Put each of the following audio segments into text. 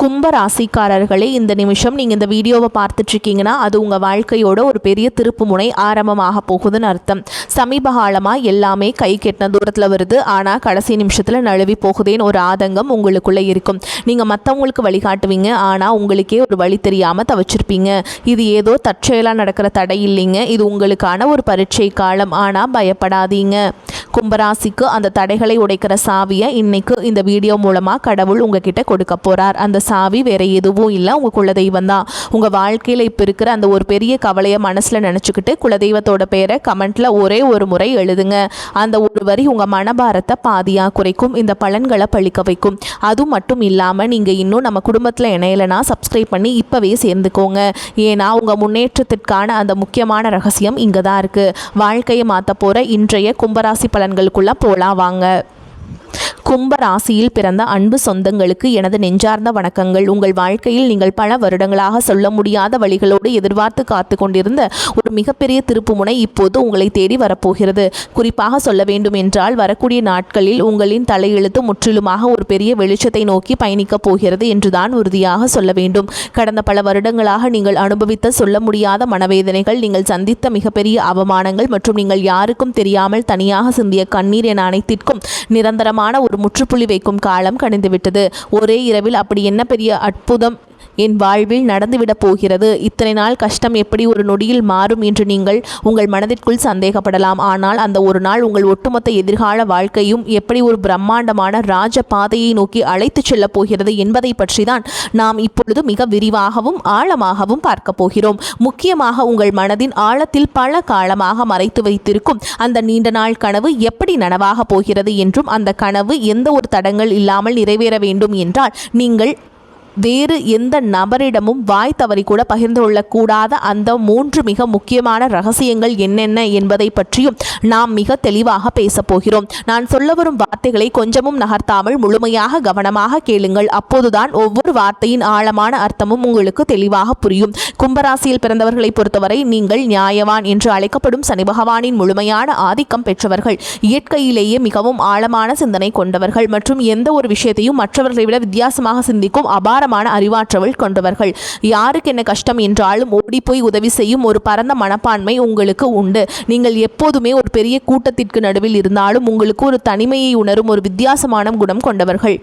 கும்ப ராசிக்காரர்களே, இந்த நிமிஷம் நீங்கள் இந்த வீடியோவை பார்த்துட்ருக்கீங்கன்னா அது உங்கள் வாழ்க்கையோட ஒரு பெரிய திருப்பு முனை ஆரம்பமாக போகுதுன்னு அர்த்தம். சமீப காலமாக எல்லாமே கை கெட்டின தூரத்தில் வருது, ஆனால் கடைசி நிமிஷத்தில் நழுவி போகுதேன்னு ஒரு ஆதங்கம் உங்களுக்குள்ளே இருக்கும். நீங்கள் மற்றவங்களுக்கு வழிகாட்டுவீங்க, ஆனால் உங்களுக்கே ஒரு வழி தெரியாமல் தவிச்சிருப்பீங்க. இது ஏதோ தற்செயலாக நடக்கிற தடை இல்லைங்க, இது உங்களுக்கான ஒரு பரீட்சை காலம். ஆனால் பயப்படாதீங்க. கும்பராசிக்கு அந்த தடைகளை உடைக்கிற சாவியை இன்னைக்கு இந்த வீடியோ மூலமாக கடவுள் உங்ககிட்ட கொடுக்க போகிறார். அந்த சாவி வேற எதுவும் இல்லை, உங்கள் குலதெய்வம் தான். உங்கள் வாழ்க்கையில் இப்போ இருக்கிற அந்த ஒரு பெரிய கவலையை மனசில் நினச்சிக்கிட்டு குலதெய்வத்தோட பேரை கமெண்ட்டில் ஒரே ஒரு முறை எழுதுங்க. அந்த ஒரு வரி உங்கள் மனபாரத்தை பாதியாக குறைக்கும், இந்த பலன்களை பழிக்க வைக்கும். அது மட்டும் இல்லாமல் நீங்கள் இன்னும் நம்ம குடும்பத்தில் இணையலைன்னா சப்ஸ்கிரைப் பண்ணி இப்போவே சேர்ந்துக்கோங்க. ஏன்னா உங்கள் முன்னேற்றத்திற்கான அந்த முக்கியமான ரகசியம் இங்கே தான் இருக்குது. வாழ்க்கையை மாற்ற போகிற இன்றைய கும்பராசி பலன்களுக்குள்ளே போகலாம் வாங்க. கும்ப ராசியில் பிறந்த அன்பு சொந்தங்களுக்கு எனது நெஞ்சார்ந்த வணக்கங்கள். உங்கள் வாழ்க்கையில் நீங்கள் பல வருடங்களாக சொல்ல முடியாத வழிகளோடு எதிர்பார்த்து காத்து கொண்டிருந்த ஒரு மிகப்பெரிய திருப்புமுனை இப்போது உங்களை தேடி வரப்போகிறது. குறிப்பாக சொல்ல வேண்டும் என்றால் வரக்கூடிய நாட்களில் உங்களின் தலையெழுத்து முற்றிலுமாக ஒரு பெரிய வெளிச்சத்தை நோக்கி பயணிக்கப் போகிறது என்றுதான் உறுதியாக சொல்ல வேண்டும். கடந்த பல வருடங்களாக நீங்கள் அனுபவித்த சொல்ல முடியாத மனவேதனைகள், நீங்கள் சந்தித்த மிகப்பெரிய அவமானங்கள் மற்றும் நீங்கள் யாருக்கும் தெரியாமல் தனியாக சிந்திய கண்ணீர் என அனைத்திற்கும் நிரந்தரமான ஒரு முற்றுப்புள்ளி வைக்கும் காலம் கணிந்துவிட்டது. ஒரே இரவில் அப்படி என்ன பெரிய அற்புதம் என் வாழ்வில் நடந்துவிடப் போகிறது? இத்தனை நாள் கஷ்டம் எப்படி ஒரு நொடியில் மாறும் என்று நீங்கள் உங்கள் மனதிற்குள் சந்தேகப்படலாம். ஆனால் அந்த ஒரு நாள் உங்கள் ஒட்டுமொத்த எதிர்கால வாழ்க்கையும் எப்படி ஒரு பிரம்மாண்டமான ராஜ பாதையை நோக்கி அழைத்து செல்லப் போகிறது என்பதை பற்றி தான் நாம் இப்பொழுது மிக விரிவாகவும் ஆழமாகவும் பார்க்க போகிறோம். முக்கியமாக உங்கள் மனதின் ஆழத்தில் பல காலமாக மறைத்து வைத்திருக்கும் அந்த நீண்ட நாள் கனவு எப்படி நனவாக போகிறது என்றும், அந்த கனவு எந்த ஒரு தடங்கள் இல்லாமல் நிறைவேற வேண்டும் என்றால் நீங்கள் வேறு எந்த நபரிடமும் வாய் தவறி கூட பகிர்ந்து கொள்ளக்கூடாத அந்த 3 மிக முக்கியமான ரகசியங்கள் என்னென்ன என்பதை பற்றியும் நாம் மிக தெளிவாக பேசப்போகிறோம். நான் சொல்ல வரும் வார்த்தைகளை கொஞ்சமும் நகர்த்தாமல் முழுமையாக கவனமாக கேளுங்கள். அப்போதுதான் ஒவ்வொரு வார்த்தையின் ஆழமான அர்த்தமும் உங்களுக்கு தெளிவாக புரியும். கும்பராசியில் பிறந்தவர்களை பொறுத்தவரை நீங்கள் நியாயவான் என்று அழைக்கப்படும் சனி பகவானின் முழுமையான ஆதிக்கம் பெற்றவர்கள். இயற்கையிலேயே மிகவும் ஆழமான சிந்தனை கொண்டவர்கள் மற்றும் எந்த ஒரு விஷயத்தையும் மற்றவர்களை விட வித்தியாசமாக சிந்திக்கும் அபார அறிவாற்றல் கொண்டவர்கள். யாருக்கு என்ன கஷ்டம் என்றாலும் ஓடி போய் உதவி செய்யும் ஒரு பரந்த மனப்பான்மை உங்களுக்கு உண்டு. நீங்கள் எப்போதுமே ஒரு பெரிய கூட்டத்திற்கு நடுவில் இருந்தாலும் உங்களுக்கு ஒரு தனிமையை உணரும் ஒரு வித்தியாசமான குணம் கொண்டவர்கள்.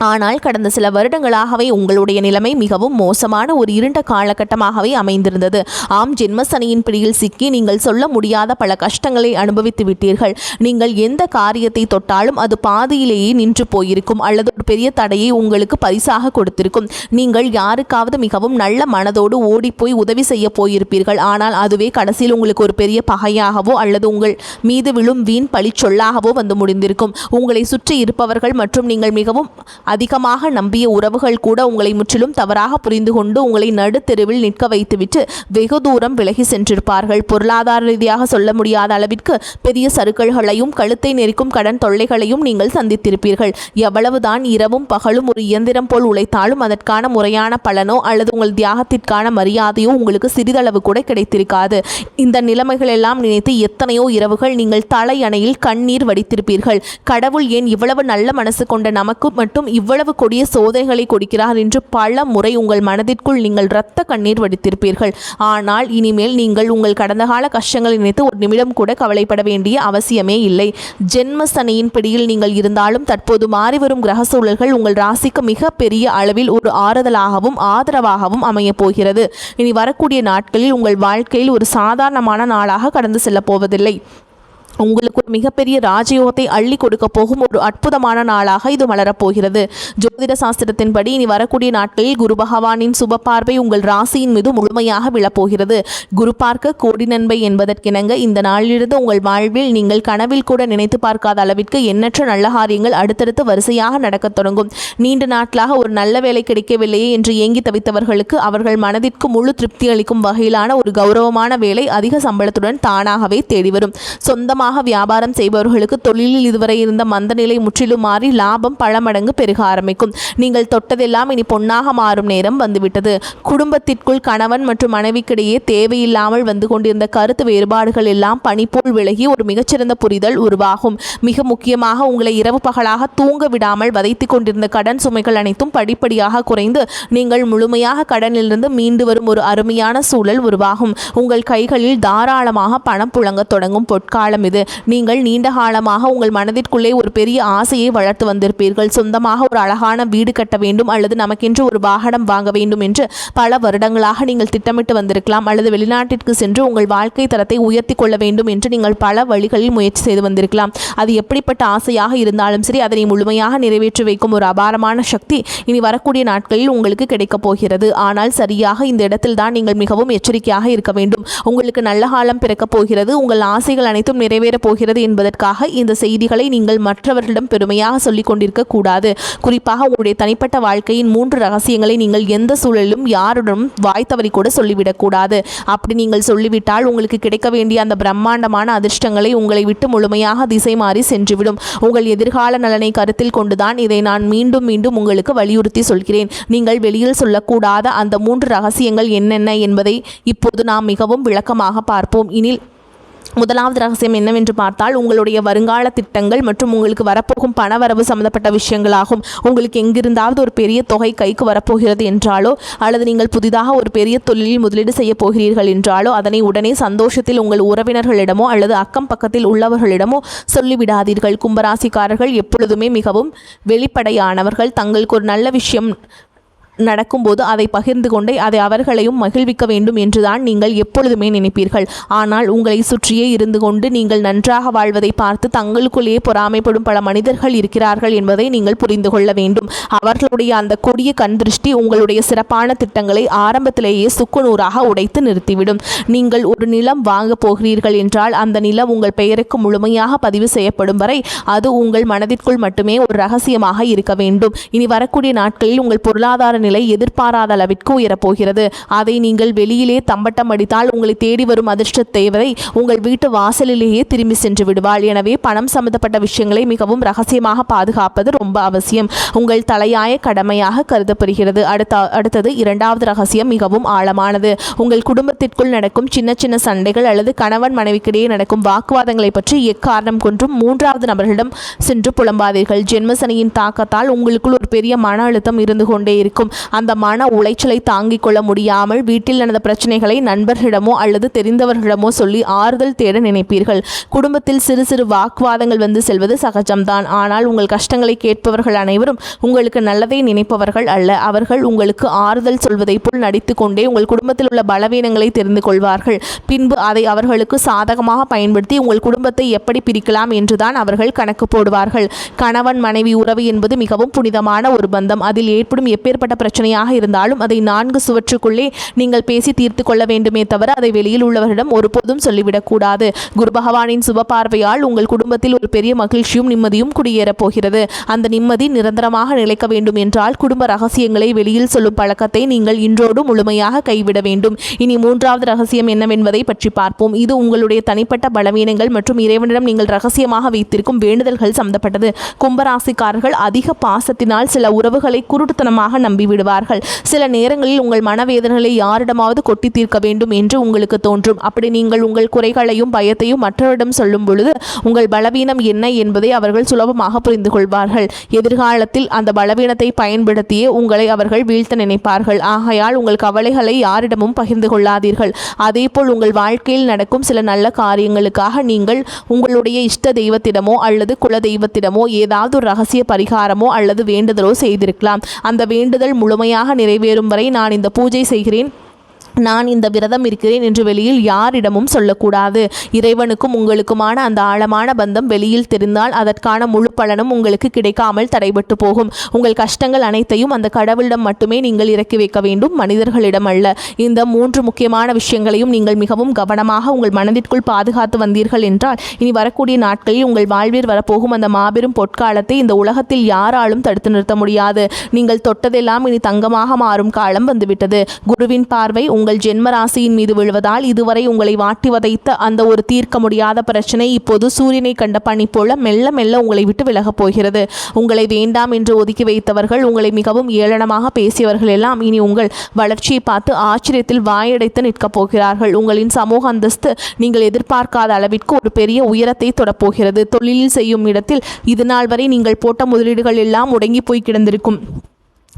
ஆனால் கடந்த சில வருடங்களாகவே உங்களுடைய நிலைமை மிகவும் மோசமான ஒரு இருண்ட காலகட்டமாகவே அமைந்திருந்தது. ஆம், ஜென்மசனியின் பிடியில் சிக்கி நீங்கள் சொல்ல முடியாத பல கஷ்டங்களை அனுபவித்து விட்டீர்கள். நீங்கள் எந்த காரியத்தை தொட்டாலும் அது பாதியிலேயே நின்று போயிருக்கும் அல்லது ஒரு பெரிய தடையை உங்களுக்கு பரிசாக கொடுத்திருக்கும். நீங்கள் யாருக்காவது மிகவும் நல்ல மனதோடு ஓடி போய் உதவி செய்ய போயிருப்பீர்கள். ஆனால் அதுவே கடைசியில் உங்களுக்கு ஒரு பெரிய பகையாகவோ அல்லது உங்கள் மீது விழும் வீண் பழி சொல்லாகவோ வந்து முடிந்திருக்கும். உங்களை சுற்றி இருப்பவர்கள் மற்றும் நீங்கள் மிகவும் அதிகமாக நம்பிய உறவுகள் கூட உங்களை முற்றிலும் தவறாக புரிந்து கொண்டு உங்களை நடுத்தெருவில் நிற்க வைத்துவிட்டு வெகு தூரம் விலகி சென்றிருப்பார்கள். பொருளாதார ரீதியாக சொல்ல முடியாத அளவிற்கு பெரிய சறுக்கல்களையும் கழுத்தை நெரிக்கும் கடன் தொல்லைகளையும் நீங்கள் சந்தித்திருப்பீர்கள். எவ்வளவுதான் இரவும் பகலும் ஒரு இயந்திரம் போல் உழைத்தாலும் அதற்கான முறையான பலனோ அல்லது உங்கள் தியாகத்திற்கான மரியாதையோ உங்களுக்கு சிறிதளவு கூட கிடைத்திருக்காது. இந்த நிலைமைகள் எல்லாம் நினைத்து எத்தனையோ இரவுகள் நீங்கள் தலையணையில் கண்ணீர் வடித்திருப்பீர்கள். கடவுள் ஏன் இவ்வளவு நல்ல மனசு கொண்ட நமக்கு மட்டும் இவ்வளவு கொடிய சோதனைகளை கொடுக்கிறார் என்று பல முறை உங்கள் மனதிற்குள் நீங்கள் இரத்த கண்ணீர் வடித்திருப்பீர்கள். ஆனால் இனிமேல் நீங்கள் உங்கள் கடந்த கால கஷ்டங்களை நினைத்து ஒரு நிமிடம் கூட கவலைப்பட வேண்டிய அவசியமே இல்லை. ஜென்ம சனியின் பிடியில் நீங்கள் இருந்தாலும் தற்போது மாறிவரும் கிரக சூழல்கள் உங்கள் ராசிக்கு மிக பெரிய அளவில் ஒரு ஆறுதலாகவும் ஆதரவாகவும் அமையப் போகிறது. இனி வரக்கூடிய நாட்களில் உங்கள் வாழ்க்கையில் ஒரு சாதாரணமான நாளாக கடந்து செல்ல போவதில்லை. உங்களுக்கு ஒரு மிகப்பெரிய ராஜயோகத்தை அள்ளி கொடுக்க போகும் ஒரு அற்புதமான நாளாக இது மலரப்போகிறது. ஜோதிட சாஸ்திரத்தின்படி இனி வரக்கூடிய நாட்களில் குரு பகவானின் சுப பார்வை உங்கள் ராசியின் மீது முழுமையாக விழப்போகிறது. குரு பார்க்க கோடி நன்மை என்பதற்கிணங்க இந்த நாளிலிருந்து உங்கள் வாழ்வில் நீங்கள் கனவில் கூட நினைத்து பார்க்காத அளவிற்கு எண்ணற்ற நல்ல காரியங்கள் அடுத்தடுத்து வரிசையாக நடக்கத் தொடங்கும். நீண்ட நாட்களாக ஒரு நல்ல வேலை கிடைக்கவில்லையே என்று ஏங்கி தவித்தவர்களுக்கு அவர்கள் மனதிற்கு முழு திருப்தி அளிக்கும் வகையிலான ஒரு கௌரவமான வேலை அதிக சம்பளத்துடன் தானாகவே தேடி வரும். சொந்தமாக சொந்தமாக வியாபாரம் செய்பவர்களுக்கு தொழிலில் இதுவரை இருந்த மந்த நிலை முற்றிலும் மாறி லாபம் பல மடங்கு பெருக ஆரம்பிக்கும். நீங்கள் தொட்டதெல்லாம் இனி பொன்னாக மாறும் நேரம் வந்துவிட்டது. குடும்பத்திற்குள் கணவன் மற்றும் மனைவிக்கிடையே தேவையில்லாமல் வந்து கொண்டிருந்த கருத்து வேறுபாடுகள் எல்லாம் பனிப்போல் விலகி ஒரு மிகச்சிறந்த புரிதல் உருவாகும். மிக முக்கியமாக உங்களை இரவு பகலாக தூங்க விடாமல் வதைத்து கொண்டிருந்த கடன் சுமைகள் அனைத்தும் படிப்படியாக குறைந்து நீங்கள் முழுமையாக கடனிலிருந்து மீண்டு வரும் ஒரு அருமையான சூழல் உருவாகும். உங்கள் கைகளில் தாராளமாக பணம் புழங்க தொடங்கும் பொற்காலம் இது. நீங்கள் நீண்ட காலமாக உங்கள் மனதிற்குள்ளே ஒரு பெரிய ஆசையை வளர்த்து வந்திருப்பீர்கள். சொந்தமாக ஒரு அழகான வீடு கட்ட வேண்டும் அல்லது நமக்கென்று ஒரு வாகனம் வாங்க வேண்டும் என்று பல வருடங்களாக நீங்கள் திட்டமிட்டு வந்திருக்கலாம். அல்லது வெளிநாட்டிற்கு சென்று உங்கள் வாழ்க்கை தரத்தை உயர்த்தி கொள்ள வேண்டும் என்று நீங்கள் பல வழிகளில் முயற்சி செய்து வந்திருக்கலாம். அது எப்படிப்பட்ட ஆசையாக இருந்தாலும் சரி, அதனை முழுமையாக நிறைவேற்றி வைக்கும் ஒரு அபாரமான சக்தி இனி வரக்கூடிய நாட்களில் உங்களுக்கு கிடைக்கப் போகிறது. ஆனால் சரியாக இந்த இடத்தில் தான் நீங்கள் மிகவும் எச்சரிக்கையாக இருக்க வேண்டும். உங்களுக்கு நல்ல காலம் பிறக்கப் போகிறது. உங்கள் ஆசைகள் அனைத்தும் நிறைவேறப் போகிறது என்பதற்காக இந்த செய்திகளை நீங்கள் மற்றவர்களிடம் பெருமையாக சொல்லிக் கொண்டிருக்க கூடாது. குறிப்பாக உங்களுடைய தனிப்பட்ட வாழ்க்கையின் 3 ரகசியங்களை நீங்கள் எந்த சூழலிலும் யாருடனும் வாய் தவறி கூட சொல்லிவிடக்கூடாது. அப்படி நீங்கள் சொல்லிவிட்டால் உங்களுக்கு கிடைக்க வேண்டிய அந்த பிரம்மாண்டமான அதிர்ஷ்டங்களை உங்களை விட்டு முழுமையாக திசை மாறி சென்றுவிடும். உங்கள் எதிர்கால நலனை கருத்தில் கொண்டுதான் இதை நான் மீண்டும் மீண்டும் உங்களுக்கு வலியுறுத்தி சொல்கிறேன். நீங்கள் வெளியில் சொல்லக்கூடாத அந்த 3 ரகசியங்கள் என்னென்ன என்பதை இப்போது நாம் மிகவும் விளக்கமாக பார்ப்போம். இனில் முதலாவது ரகசியம் என்னவென்று பார்த்தால், உங்களுடைய வருங்கால திட்டங்கள் மற்றும் உங்களுக்கு வரப்போகும் பணவரவு சம்பந்தப்பட்ட விஷயங்களாகும். உங்களுக்கு எங்கிருந்தாவது ஒரு பெரிய தொகை கைக்கு வரப்போகிறது என்றாலோ அல்லது நீங்கள் புதிதாக ஒரு பெரிய தொழிலில் முதலீடு செய்ய போகிறீர்கள் என்றாலோ அதனை உடனே சந்தோஷத்தில் உங்கள் உறவினர்களிடமோ அல்லது அக்கம் பக்கத்தில் உள்ளவர்களிடமோ சொல்லிவிடாதீர்கள். கும்பராசிக்காரர்கள் எப்பொழுதுமே மிகவும் வெளிப்படையானவர்கள். தங்களுக்கு ஒரு நல்ல விஷயம் நடக்கும்போது அதை பகிர்ந்து கொண்டே அதை அவர்களையும் மகிழ்விக்க வேண்டும் என்றுதான் நீங்கள் எப்பொழுதுமே நினைப்பீர்கள். ஆனால் உங்களை சுற்றியே இருந்து கொண்டு நீங்கள் நன்றாக வாழ்வதை பார்த்து தங்களுக்குள்ளேயே பொறாமைப்படும் பல மனிதர்கள் இருக்கிறார்கள் என்பதை நீங்கள் புரிந்து கொள்ள வேண்டும். அவர்களுடைய அந்த கொடிய கண் திருஷ்டி உங்களுடைய சிறப்பான திட்டங்களை ஆரம்பத்திலேயே சுக்குநூறாக உடைத்து நிறுத்திவிடும். நீங்கள் ஒரு நிலம் வாங்க போகிறீர்கள் என்றால் அந்த நிலம் உங்கள் பெயருக்கு முழுமையாக பதிவு செய்யப்படும் வரை அது உங்கள் மனதிற்குள் மட்டுமே ஒரு ரகசியமாக இருக்க வேண்டும். இனி வரக்கூடிய நாட்களில் உங்கள் பொருளாதார நிலை எதிர்பாராத அளவிற்கு உயரப்போகிறது. அதை நீங்கள் வெளியிலே தம்பட்டம் அடித்தால் உங்களை தேடி வரும் அதிர்ஷ்ட தேவதை உங்கள் வீட்டு வாசலிலேயே திரும்பி சென்று விடுவாள். எனவே பணம் சம்பந்தப்பட்ட விஷயங்களை மிகவும் ரகசியமாக பாதுகாப்பது ரொம்ப அவசியம். உங்கள் தலையாய கடமையாக கருதப்படுகிறது. அடுத்தது இரண்டாவது ரகசியம் மிகவும் ஆழமானது. உங்கள் குடும்பத்திற்குள் நடக்கும் சின்ன சின்ன சண்டைகள் அல்லது கணவன் மனைவிக்கிடையே நடக்கும் வாக்குவாதங்களை பற்றி எக்காரணம் கொண்டும் 3வது நபர்களிடம் சென்று புலம்பாதீர்கள். ஜென்மசனியின் தாக்கத்தால் உங்களுக்குள் ஒரு பெரிய மன அழுத்தம் இருந்து கொண்டே இருக்கும். அந்த மன உளைச்சலை தாங்கிக் கொள்ள முடியாமல் வீட்டில் நடந்த பிரச்சனைகளை நண்பர்களிடமோ அல்லது தெரிந்தவர்களிடமோ சொல்லி ஆறுதல் தேட நினைப்பீர்கள். குடும்பத்தில் சிறு சிறு வாக்குவாதங்கள் வந்து செல்வது சகஜம்தான். ஆனால் உங்கள் கஷ்டங்களை கேட்பவர்கள் அனைவரும் உங்களுக்கு நல்லதை நினைப்பவர்கள் அல்ல. அவர்கள் உங்களுக்கு ஆறுதல் சொல்வதை போல் நடித்து கொண்டே உங்கள் குடும்பத்தில் உள்ள பலவீனங்களை தெரிந்து கொள்வார்கள். பின்பு அதை அவர்களுக்கு சாதகமாக பயன்படுத்தி உங்கள் குடும்பத்தை எப்படி பிரிக்கலாம் என்றுதான் அவர்கள் கணக்கு போடுவார்கள். கணவன் மனைவி உறவு என்பது மிகவும் புனிதமான ஒரு பந்தம். அதில் ஏற்படும் எப்பேற்பட்ட பிரச்சனையாக இருந்தாலும் அதை 4 சுவற்றுக்குள்ளே நீங்கள் பேசி தீர்த்து கொள்ள வேண்டுமே தவிர அதை வெளியில் உள்ளவரிடம் ஒருபோதும் சொல்லிவிடக்கூடாது. குரு பகவானின் சுப பார்வையால் உங்கள் குடும்பத்தில் ஒரு பெரிய மகிழ்ச்சியும் நிம்மதியும் குடியேறப் போகிறது. அந்த நிம்மதி நிரந்தரமாக நிலைக்க வேண்டும் என்றால் குடும்ப ரகசியங்களை வெளியில் சொல்லும் பழக்கத்தை நீங்கள் இன்றோடு முழுமையாக கைவிட வேண்டும். இனி 3வது ரகசியம் என்னவென்பதை பற்றி பார்ப்போம். இது உங்களுடைய தனிப்பட்ட பலவீனங்கள் மற்றும் இறைவனிடம் நீங்கள் ரகசியமாக வைத்திருக்கும் வேண்டுதல்கள் சம்பந்தப்பட்டது. கும்பராசிக்காரர்கள் அதிக பாசத்தினால் சில உறவுகளை குருட்டுத்தனமாக நம்பிவிடுவார்கள். சில நேரங்களில் உங்கள் மனவேதனைகளை யாரிடமாவது கொட்டி தீர்க்க வேண்டும் என்று உங்களுக்கு தோன்றும். அப்படி நீங்கள் உங்கள் குறைகளையும் பயத்தையும் மற்றவரிடம் சொல்லும் பொழுது உங்கள் பலவீனம் என்ன என்பதை அவர்கள் சுலபமாக புரிந்து கொள்வார்கள். எதிர்காலத்தில் அந்த பலவீனத்தை பயன்படுத்தியே உங்களை அவர்கள் வீழ்த்த நினைப்பார்கள். ஆகையால் உங்கள் கவலைகளை யாரிடமும் பகிர்ந்து கொள்ளாதீர்கள். அதேபோல் உங்கள் வாழ்க்கையில் நடக்கும் சில நல்ல காரியங்களுக்காக நீங்கள் உங்களுடைய இஷ்ட தெய்வத்திடமோ அல்லது குல தெய்வத்திடமோ ஏதாவது ஒரு ரகசிய பரிகாரமோ அல்லது வேண்டுதலோ செய்திருக்கலாம். அந்த வேண்டுதல் முழுமையாக நிறைவேறும் வரை நான் இந்த பூஜை செய்கிறேன், நான் இந்த விரதம் இருக்கிறேன் என்று வெளியில் யாரிடமும் சொல்லக்கூடாது. இறைவனுக்கும் உங்களுக்குமான அந்த ஆழமான பந்தம் வெளியில் தெரிந்தால் அதற்கான முழு பலனும் உங்களுக்கு கிடைக்காமல் தடைபட்டு போகும். உங்கள் கஷ்டங்கள் அனைத்தையும் அந்த கடவுளிடம் மட்டுமே நீங்கள் இறக்கி வைக்க வேண்டும், மனிதர்களிடம் அல்ல. இந்த 3 முக்கியமான விஷயங்களையும் நீங்கள் மிகவும் கவனமாக உங்கள் மனதிற்குள் பாதுகாத்து வந்தீர்கள் என்றால் இனி வரக்கூடிய நாட்களில் உங்கள் வாழ்வில் வரப்போகும் அந்த மாபெரும் பொற்காலத்தை இந்த உலகத்தில் யாராலும் தடுத்து நிறுத்த முடியாது. நீங்கள் தொட்டதெல்லாம் இனி தங்கமாக மாறும் காலம் வந்துவிட்டது. குருவின் பார்வை உங்கள் உங்கள் ஜென்ம ராசியின் மீது விழுவதால் இதுவரை உங்களை வாட்டி வதைத்த அந்த ஒரு தீர்க்க முடியாத பிரச்சனை இப்போது சூரியனை கண்ட பனி போல மெல்ல மெல்ல உங்களை விட்டு விலகப் போகிறது. உங்களை வேண்டாம் என்று ஒதுக்கி வைத்தவர்கள், உங்களை மிகவும் ஏளனமாக பேசியவர்கள் எல்லாம் இனி உங்கள் வளர்ச்சியை பார்த்து ஆச்சரியத்தில் வாயடைத்து நிற்கப் போகிறார்கள். உங்களின் சமூக அந்தஸ்து நீங்கள் எதிர்பார்க்காத அளவிற்கு ஒரு பெரிய உயரத்தை தொடப்போகிறது. தொழிலில் செய்யும் இடத்தில் இதுநாள் வரை நீங்கள் போட்ட முதலீடுகள் எல்லாம் முடங்கி போய் கிடந்திருக்கும்.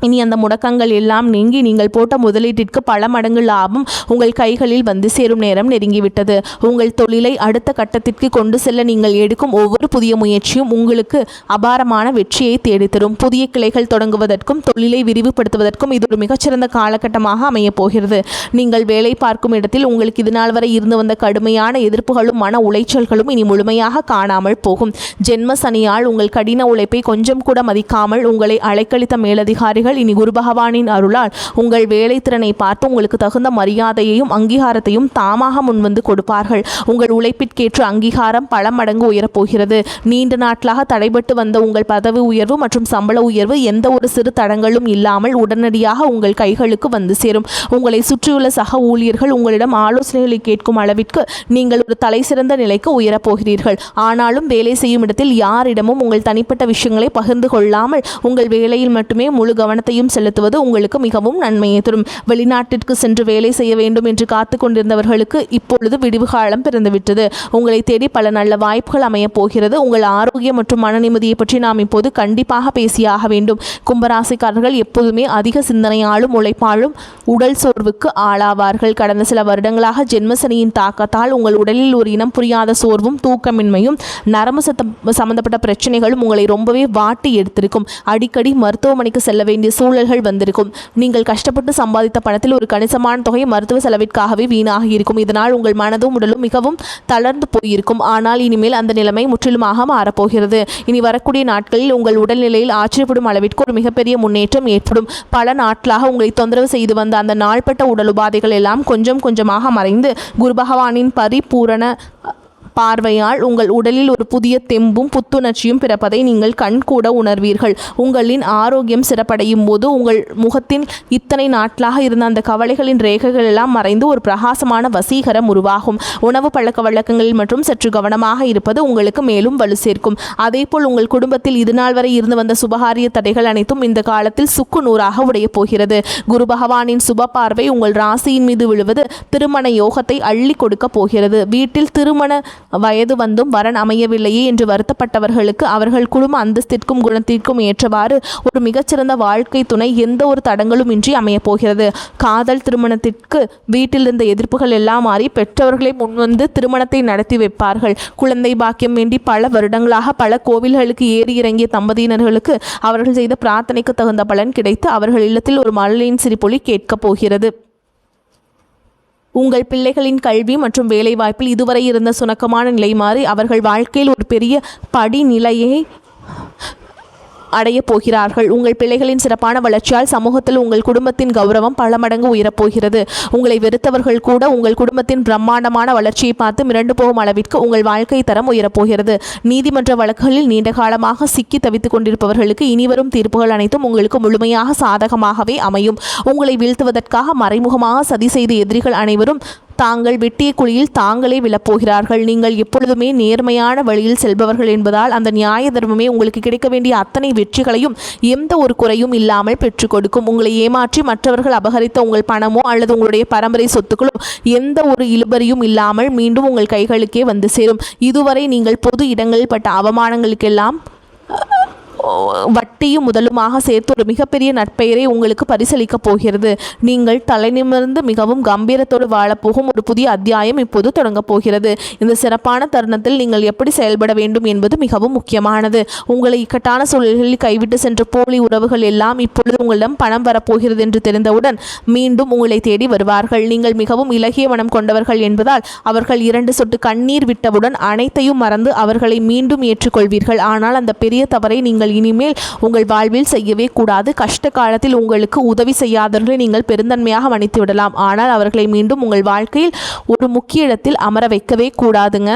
இனி அந்த முடக்கங்கள் எல்லாம் நீங்கி நீங்கள் போட்ட முதலீட்டிற்கு பல மடங்கு லாபம் உங்கள் கைகளில் வந்து சேரும் நேரம் நெருங்கிவிட்டது. உங்கள் தொழிலை அடுத்த கட்டத்திற்கு கொண்டு செல்ல நீங்கள் எடுக்கும் ஒவ்வொரு புதிய முயற்சியும் உங்களுக்கு அபாரமான வெற்றியை தேடித்தரும். புதிய கிளைகள் தொடங்குவதற்கும் தொழிலை விரிவுபடுத்துவதற்கும் இது ஒரு மிகச்சிறந்த காலகட்டமாக அமையப் போகிறது. நீங்கள் வேலை பார்க்கும் இடத்தில் உங்களுக்கு இதுநாள் வரை இருந்து வந்த கடுமையான எதிர்ப்புகளும் மன உளைச்சல்களும் இனி முழுமையாக காணாமல் போகும். ஜென்ம சனியால் உங்கள் கடின உழைப்பை கொஞ்சம் கூட மதிக்காமல் உங்களை அலைக்கழித்த மேலதிகாரிகள் இனி குரு பகவானின் அருளால் உங்கள் வேலை திறனை பார்த்து உங்களுக்கு தகுந்த மரியாதையையும் அங்கீகாரத்தையும் தாமாக முன்வந்து கொடுப்பார்கள். உங்கள் உழைப்பிற்கேற்ற அங்கீகாரம் பல மடங்கு உயரப்போகிறது. நீண்ட நாட்களாக தடைபட்டு வந்த உங்கள் பதவி உயர்வு மற்றும் சம்பள உயர்வு எந்த ஒரு சிறு தடங்களும் இல்லாமல் உடனடியாக உங்கள் கைகளுக்கு வந்து சேரும். உங்களை சுற்றியுள்ள சக ஊழியர்கள் உங்களிடம் ஆலோசனைகளை கேட்கும் அளவிற்கு நீங்கள் ஒரு தலை சிறந்த நிலைக்கு உயரப்போகிறீர்கள். ஆனாலும் வேலை செய்யும் இடத்தில் யாரிடமும் உங்கள் தனிப்பட்ட விஷயங்களை பகிர்ந்து கொள்ளாமல் உங்கள் வேலையில் மட்டுமே முழு கவனத்தையும் செலுத்துவது உங்களுக்கு மிகவும் நன்மையை தரும். வெளிநாட்டிற்கு சென்று வேலை செய்ய வேண்டும் என்று காத்து கொண்டிருந்தவர்களுக்கு இப்பொழுது விடிவு காலம் பிறந்துவிட்டது. உங்களை தேடி பல நல்ல வாய்ப்புகள் அமையப் போகிறது. உங்கள் ஆரோக்கியம் மற்றும் மன நிம்மதியை பற்றி நாம் இப்போது கண்டிப்பாக பேசியாக வேண்டும். கும்பராசிக்காரர்கள் எப்போதுமே அதிக சிந்தனையாலும் உழைப்பாலும் உடல் சோர்வுக்கு ஆளாவார்கள். கடந்த சில வருடங்களாக ஜென்மசனியின் தாக்கத்தால் உங்கள் உடலில் ஒரு இனம் புரியாத சோர்வும் தூக்கமின்மையும் நரம்பு சம்பந்தப்பட்ட பிரச்சனைகளும் உங்களை ரொம்பவே வாட்டி எடுத்திருக்கும். அடிக்கடி மருத்துவமனைக்கு செல்ல வேண்டிய சூழல்கள் வந்திருக்கும். நீங்கள் கஷ்டப்பட்டு சம்பாதித்த பணத்தில் ஒரு கணிசமான தொகை மருத்துவ செலவிற்காகவே வீணாகி இருக்கும். இதனால் உங்கள் மனதும் உடலும் மிகவும் தளர்ந்து போயிருக்கும். ஆனால் இனிமேல் அந்த நிலைமை முற்றிலுமாக மாறப்போகிறது. இனி வரக்கூடிய நாட்களில் உங்கள் உடல்நிலையில் ஆச்சரியப்படும் அளவிற்கு ஒரு மிகப்பெரிய முன்னேற்றம் ஏற்படும். பல நாட்களாக உங்களை தொந்தரவு செய்து வந்த அந்த நாள்பட்ட உடல் உபாதைகள் எல்லாம் கொஞ்சம் கொஞ்சமாக மறைந்து குரு பகவானின் பரிபூரண பார்வையால் உங்கள் உடலில் ஒரு புதிய தெம்பும் புத்துணர்ச்சியும் பிறப்பதை நீங்கள் கண்கூட உணர்வீர்கள். உங்களின் ஆரோக்கியம் சிறப்படையும் போது உங்கள் முகத்தின் இத்தனை நாட்களாக இருந்த அந்த கவலைகளின் ரேகைகள் எல்லாம் மறைந்து ஒரு பிரகாசமான வசீகரம் உருவாகும். உணவு பழக்க வழக்கங்களில் மற்றும் சற்று கவனமாக இருப்பது உங்களுக்கு மேலும் வலு சேர்க்கும். அதேபோல் உங்கள் குடும்பத்தில் இதுநாள் வரை இருந்து வந்த சுபகாரிய தடைகள் அனைத்தும் இந்த காலத்தில் சுக்கு நூறாக உடைய போகிறது. குரு பகவானின் சுப பார்வை உங்கள் ராசியின் மீது விழுவது திருமண யோகத்தை அள்ளி கொடுக்க போகிறது. வீட்டில் திருமண வயது வந்தும் வரன் அமையவில்லையே என்று வருத்தப்பட்டவர்களுக்கு அவர்கள் குடும்ப அந்தஸ்திற்கும் குணத்திற்கும் ஏற்றவாறு ஒரு மிகச்சிறந்த வாழ்க்கை துணை எந்த ஒரு தடங்களும் இன்றி அமையப் போகிறது. காதல் திருமணத்திற்கு வீட்டில் இருந்த எதிர்ப்புகள் எல்லாம் மாறி பெற்றவர்களை முன்வந்து திருமணத்தை நடத்தி வைப்பார்கள். குழந்தை பாக்கியம் வேண்டி பல வருடங்களாக பல கோவில்களுக்கு ஏறி இறங்கிய தம்பதியினர்களுக்கு அவர்கள் செய்த பிரார்த்தனைக்கு தகுந்த பலன் கிடைத்து அவர்கள் இல்லத்தில் ஒரு மழலையின் சிரிப்பொலி கேட்கப் போகிறது. உங்கள் பிள்ளைகளின் கல்வி மற்றும் வேலைவாய்ப்பில் இதுவரை இருந்த சுணக்கமான நிலை மாறி அவர்கள் வாழ்க்கையில் ஒரு பெரிய படிநிலையை அடையப் போகிறார்கள். உங்கள் பிள்ளைகளின் சிறப்பான வளர்ச்சியால் சமூகத்தில் உங்கள் குடும்பத்தின் கௌரவம் பல மடங்கு உயரப்போகிறது. உங்களை வெறுத்தவர்கள் கூட உங்கள் குடும்பத்தின் பிரம்மாண்டமான வளர்ச்சியை பார்த்து மிரண்டு போகும் அளவிற்கு உங்கள் வாழ்க்கை தரம் உயரப்போகிறது. நீதிமன்ற வழக்குகளில் நீண்ட காலமாக சிக்கி தவித்துக் கொண்டிருப்பவர்களுக்கு இனிவரும் தீர்ப்புகள் அனைத்தும் உங்களுக்கு முழுமையாக சாதகமாகவே அமையும். உங்களை வீழ்த்துவதற்காக மறைமுகமாக சதி செய்த எதிரிகள் அனைவரும் தாங்கள் வெட்டிய குழியில் தாங்களே விழப்போகிறார்கள். நீங்கள் எப்பொழுதுமே நேர்மையான வழியில் செல்பவர்கள் என்பதால் அந்த நியாய தர்மமே உங்களுக்கு கிடைக்க வேண்டிய அத்தனை வெற்றிகளையும் எந்த ஒரு குறையும் இல்லாமல் பெற்றுக் கொடுக்கும். உங்களை ஏமாற்றி மற்றவர்கள் அபகரித்த உங்கள் பணமோ அல்லது உங்களுடைய பரம்பரை சொத்துக்களோ எந்த ஒரு இழுபறியும் இல்லாமல் மீண்டும் உங்கள் கைகளுக்கே வந்து சேரும். இதுவரை நீங்கள் பொது இடங்களில் பட்ட அவமானங்களுக்கெல்லாம் வட்டியும் முதலுமாக சேர்த்து ஒரு மிகப்பெரிய நற்பெயரை உங்களுக்கு பரிசளிக்கப் போகிறது. நீங்கள் தலைநிமிர்ந்து மிகவும் கம்பீரத்தோடு வாழப்போகும் ஒரு புதிய அத்தியாயம் இப்போது தொடங்கப் போகிறது. இந்த சிறப்பான தருணத்தில் நீங்கள் எப்படி செயல்பட வேண்டும் என்பது மிகவும் முக்கியமானது. உங்களை இக்கட்டான சூழல்களில் கைவிட்டு சென்ற போலி உறவுகள் எல்லாம் இப்பொழுது உங்களிடம் பணம் வரப்போகிறது என்று தெரிந்தவுடன் மீண்டும் உங்களை தேடி வருவார்கள். நீங்கள் மிகவும் இலகிய மனம் கொண்டவர்கள் என்பதால் அவர்கள் 2 சொட்டு கண்ணீர் விட்டவுடன் அனைத்தையும் மறந்து அவர்களை மீண்டும் ஏற்றுக்கொள்வீர்கள். ஆனால் அந்த பெரிய தவறை நீங்கள் இனிமேல் உங்கள் வாழ்வில் செய்யவே கூடாது. கஷ்ட காலத்தில் உங்களுக்கு உதவி செய்யாதவர்களை நீங்கள் பெருந்தன்மையாக மன்னித்து விடலாம். ஆனால் அவர்களை மீண்டும் உங்கள் வாழ்க்கையில் ஒரு முக்கிய இடத்தில் அமர வைக்கவே கூடாதுங்க.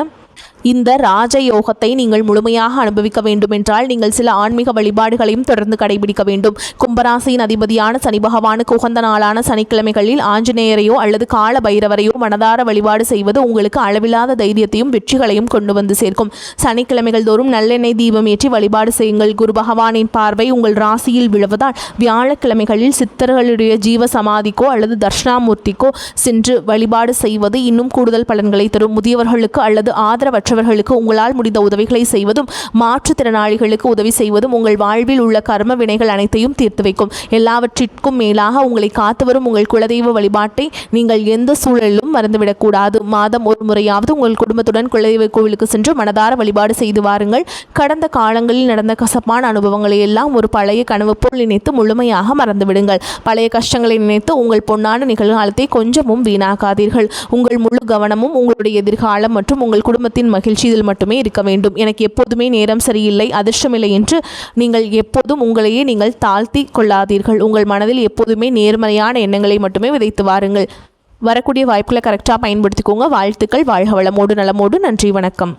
இந்த ராஜயோகத்தை நீங்கள் முழுமையாக அனுபவிக்க வேண்டும் என்றால் நீங்கள் சில ஆன்மீக வழிபாடுகளையும் தொடர்ந்து கடைபிடிக்க வேண்டும். கும்பராசியின் அதிபதியான சனி பகவானுக்கு உகந்த நாளான சனிக்கிழமைகளில் ஆஞ்சநேயரையோ அல்லது கால பைரவரையோ மனதார வழிபாடு செய்வது உங்களுக்கு அளவில்லாத தைரியத்தையும் வெற்றிகளையும் கொண்டு வந்து சேர்க்கும். சனிக்கிழமைகள் தோறும் நல்லெண்ணெய் தீபம் ஏற்றி வழிபாடு செய்யுங்கள். குரு பகவானின் பார்வை உங்கள் ராசியில் விழுவதால் வியாழக்கிழமைகளில் சித்தர்களுடைய ஜீவ சமாதிக்கோ அல்லது தர்ஷனாமூர்த்திக்கோ சென்று வழிபாடு செய்வது இன்னும் கூடுதல் பலன்களை தரும். முதியவர்களுக்கு அல்லது ஆதரவற்றவர்களுக்கு உங்களால் முடிந்த உதவிகளை செய்வதும் மாற்றுத்திறனாளிகளுக்கு உதவி செய்வதும் உங்கள் வாழ்வில் உள்ள கர்ம வினைகள் அனைத்தையும் தீர்த்து வைக்கும். எல்லாவற்றிற்கும் மேலாக உங்களை காத்து வரும் உங்கள் குலதெய்வ வழிபாட்டை நீங்கள் எந்த சூழலிலும் மறந்துவிடக்கூடாது. மாதம் ஒரு முறையாவது உங்கள் குடும்பத்துடன் குலதெய்வ கோவிலுக்கு சென்று மனதார வழிபாடு செய்து வாருங்கள். கடந்த காலங்களில் நடந்த கசப்பான அனுபவங்களை எல்லாம் ஒரு பழைய கனவு போல் நினைத்து முழுமையாக மறந்துவிடுங்கள். பழைய கஷ்டங்களை நினைத்து உங்கள் பொன்னான நிகழ்காலத்தை கொஞ்சமும் வீணாக்காதீர்கள். உங்கள் முழு கவனமும் உங்களுடைய எதிர்காலம் மற்றும் உங்கள் குடும்பத்தின் மகிழ்ச்சி இதில் மட்டுமே இருக்க வேண்டும். எனக்கு எப்போதுமே நேரம் சரியில்லை, அதிர்ஷ்டமில்லை என்று நீங்கள் எப்போதும் உங்களையே நீங்கள் தாழ்த்தி கொள்ளாதீர்கள். உங்கள் மனதில் எப்போதுமே நேர்மறையான எண்ணங்களை மட்டுமே விதைத்து வாருங்கள். வரக்கூடிய வாய்ப்புகளை கரெக்டாக பயன்படுத்திக்கோங்க. வாழ்த்துக்கள். வாழ்க வளமோடு நலமோடு. நன்றி, வணக்கம்.